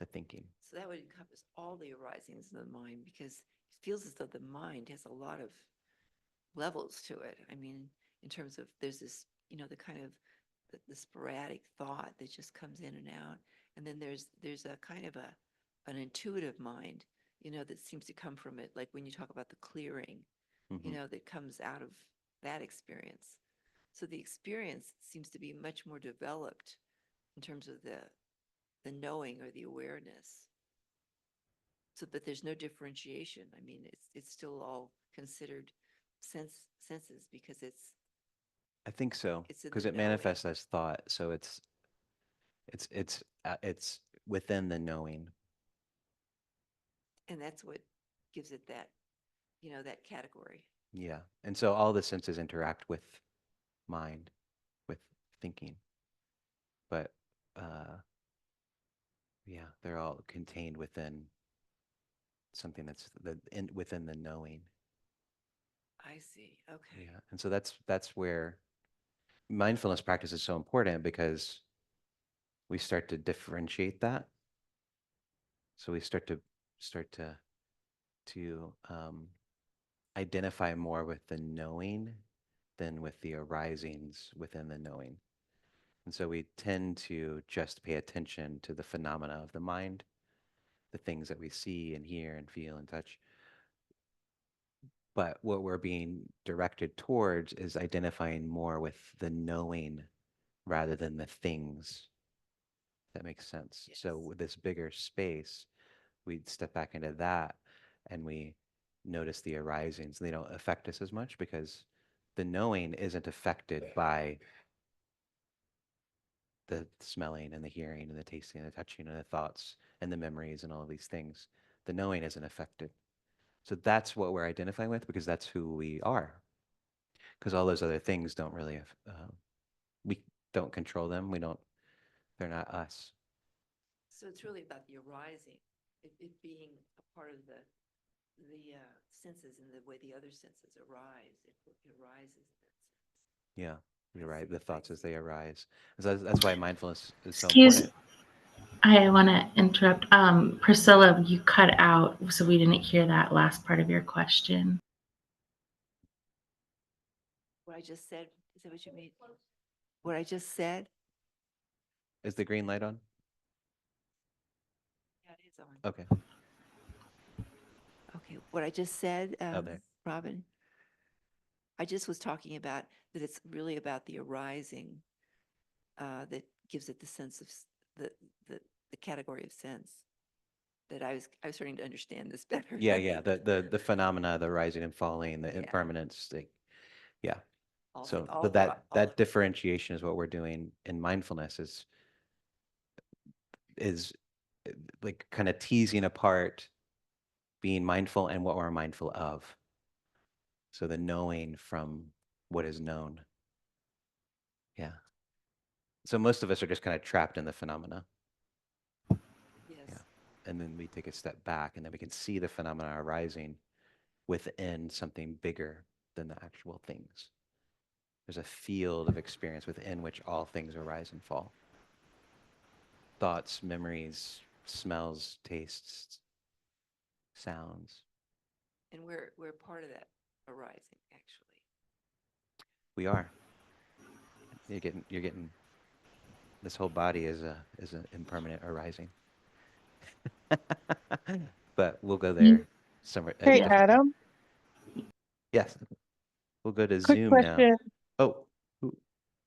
the thinking. So that would encompass all the arisings of the mind, because it feels as though the mind has a lot of levels to it. I mean, in terms of there's this, you know, the kind of the sporadic thought that just comes in and out, and then there's a kind of an intuitive mind, you know, that seems to come from it. Like when you talk about the clearing, you Hmm. know, that comes out of that experience. So the experience seems to be much more developed in terms of the knowing or the awareness. So, but there's no differentiation. I mean, it's still all considered senses, because I think so, it's in the because it knowing, manifests as thought, so it's within the knowing. and that's what gives it that, you know, that category. Yeah, and so all the senses interact with mind, with thinking, but yeah, they're all contained within something that's within the knowing. I see. Okay. Yeah, and so that's where mindfulness practice is so important because we start to differentiate that. So we start to identify more with the knowing than with the arisings within the knowing. And so we tend to just pay attention to the phenomena of the mind, the things that we see and hear and feel and touch. But what we're being directed towards is identifying more with the knowing rather than the things. That makes sense. Yes. So with this bigger space, we step back into that and we notice the arisings. They don't affect us as much because the knowing isn't affected by the smelling and the hearing and the tasting and the touching and the thoughts and the memories and all of these things. The knowing isn't affected. So that's what we're identifying with because that's who we are. Because all those other things don't really, we don't control them. We don't, they're not us. So it's really about the arising, it being a part of the senses and the way the other senses arise. It arises in that sense. Yeah, you're I right. see. The I thoughts as see. they arise. So that's why mindfulness is so Excuse important. I want to interrupt. Priscilla, you cut out, so we didn't hear that last part of your question. What I just said, is that what you mean? What I just said? Is the green light on? Yeah, it is on. Okay. Okay, what I just said, there. Robin, I just was talking about that it's really about the arising that gives it the sense of the, the category of sense. That I was starting to understand this better. Yeah, yeah. The phenomena, the rising and falling, the Yeah. impermanence. Yeah. So all but the ri- all that differentiation is what we're doing in mindfulness is like kind of teasing apart being mindful and what we're mindful of. So the knowing from what is known. Yeah. So most of us are just kind of trapped in the phenomena. yes. Yeah. And then we take a step back and then we can see the phenomena arising within something bigger than the actual things. There's a field of experience within which all things arise and fall. Thoughts, memories, smells, tastes, sounds. And we're part of that arising, actually. We are. You're getting this whole body is an impermanent arising. But we'll go there somewhere at a Hey, different time. Adam, Yes. We'll go to quick Zoom now. question. Oh,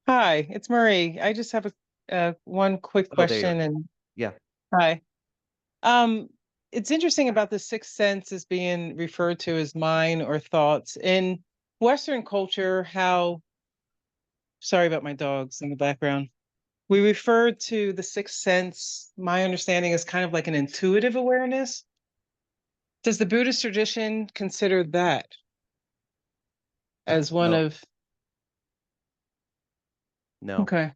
Hi, it's Marie. I just have a one quick oh, there you question are. and Yeah. hi. Um, it's interesting about the sixth sense as being referred to as mind or thoughts. In Western culture, how, sorry about my dogs in the background. We refer to the sixth sense, my understanding is kind of like an intuitive awareness. Does the Buddhist tradition consider that as one No, of, no. okay,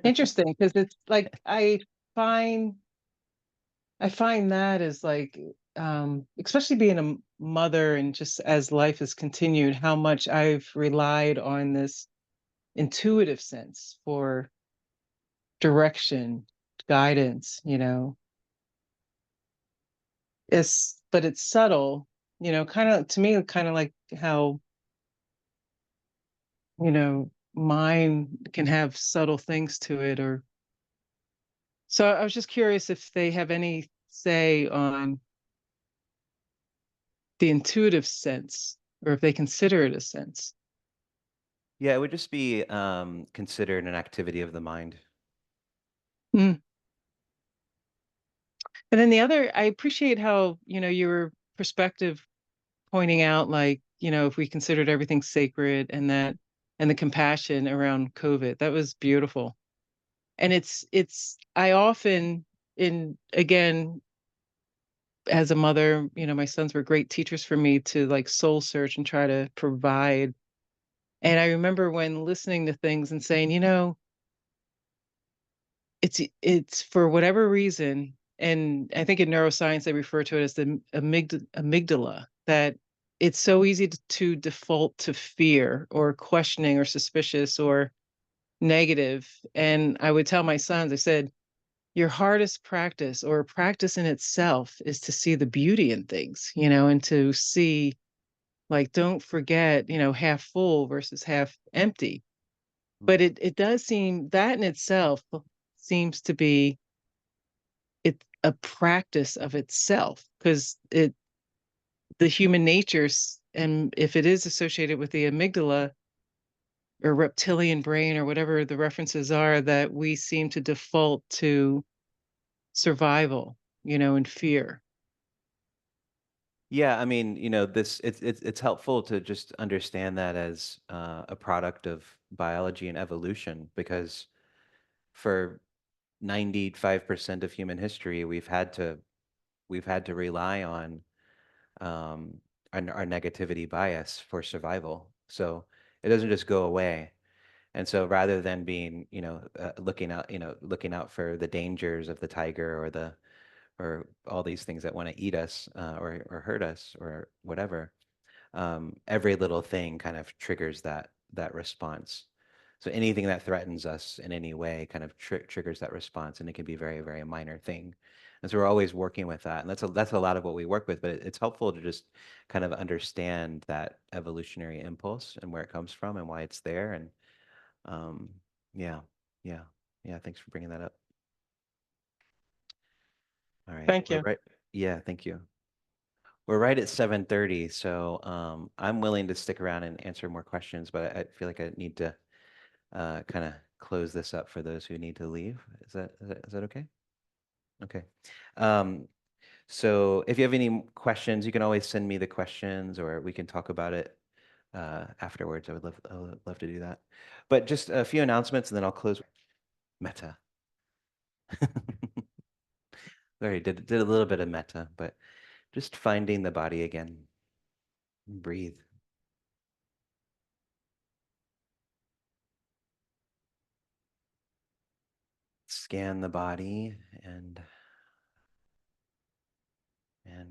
interesting, because it's like find I find that as like, especially being a mother and just as life has continued, how much I've relied on this intuitive sense for direction, guidance, but it's subtle, kind of to me, kind of like how, mind can have subtle things to it or so I was just curious if they have any say on the intuitive sense or if they consider it a sense. Yeah, it would just be considered an activity of the mind. Mm. And then the other, I appreciate how, your perspective pointing out, like, if we considered everything sacred and the compassion around COVID, that was beautiful. And I often, again, as a mother, my sons were great teachers for me to like soul search and try to provide. And I remember when listening to things and saying, it's for whatever reason, and I think in neuroscience they refer to it as the amygdala, that it's so easy to default to fear or questioning or suspicious or negative. And I would tell my sons, I said, your hardest practice or practice in itself is to see the beauty in things, and to see, like, don't forget, half full versus half empty. But it does seem that in itself seems to be it a practice of itself because the human natures, and if it is associated with the amygdala or reptilian brain or whatever the references are, that we seem to default to survival, and fear. Yeah, I mean, this it's helpful to just understand that as a product of biology and evolution because for 95% of human history, we've had to rely on um, our negativity bias for survival. So it doesn't just go away. And so rather than being, looking out for the dangers of the tiger or all these things that want to eat us or hurt us or whatever, every little thing kind of triggers that response. So anything that threatens us in any way kind of triggers that response, and it can be a very, very minor thing. And so we're always working with that, and that's a lot of what we work with. But it's helpful to just kind of understand that evolutionary impulse and where it comes from and why it's there. And um, yeah, yeah, yeah. Thanks for bringing that up. All right, Thank we're you. right. Yeah, thank you. We're right at 7:30, so I'm willing to stick around and answer more questions, but I feel like I need to kind of close this up for those who need to leave. Is that okay? Okay. Um, so if you have any questions, you can always send me the questions, or we can talk about it afterwards. I would love to do that. But just a few announcements, and then I'll close. Meta. Already did a little bit of meta, but just finding the body again. Breathe. Scan the body and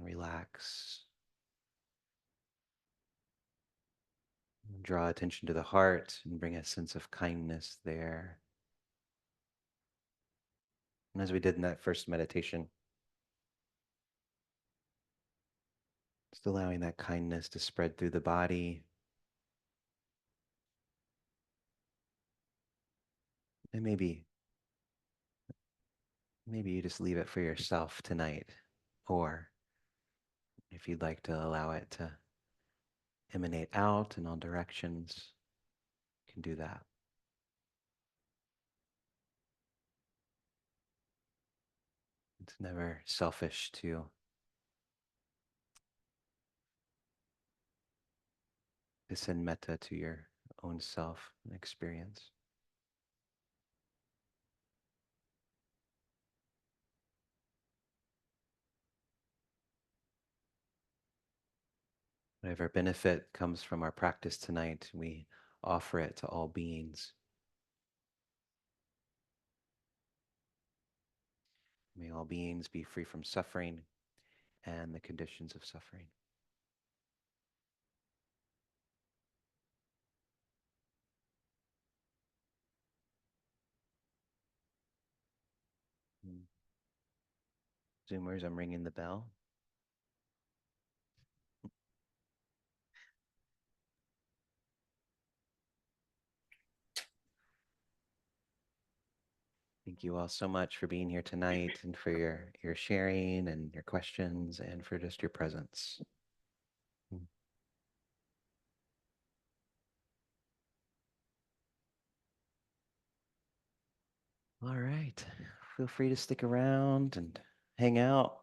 relax. Draw attention to the heart and bring a sense of kindness there. And as we did in that first meditation, just allowing that kindness to spread through the body. And maybe you just leave it for yourself tonight. Or if you'd like to allow it to emanate out in all directions, you can do that. It's never selfish to send metta to your own self and experience. Whatever benefit comes from our practice tonight, we offer it to all beings. May all beings be free from suffering and the conditions of suffering. Mm. Zoomers, I'm ringing the bell. Thank you all so much for being here tonight and for your sharing and your questions and for just your presence. Mm. All right. Feel free to stick around and hang out.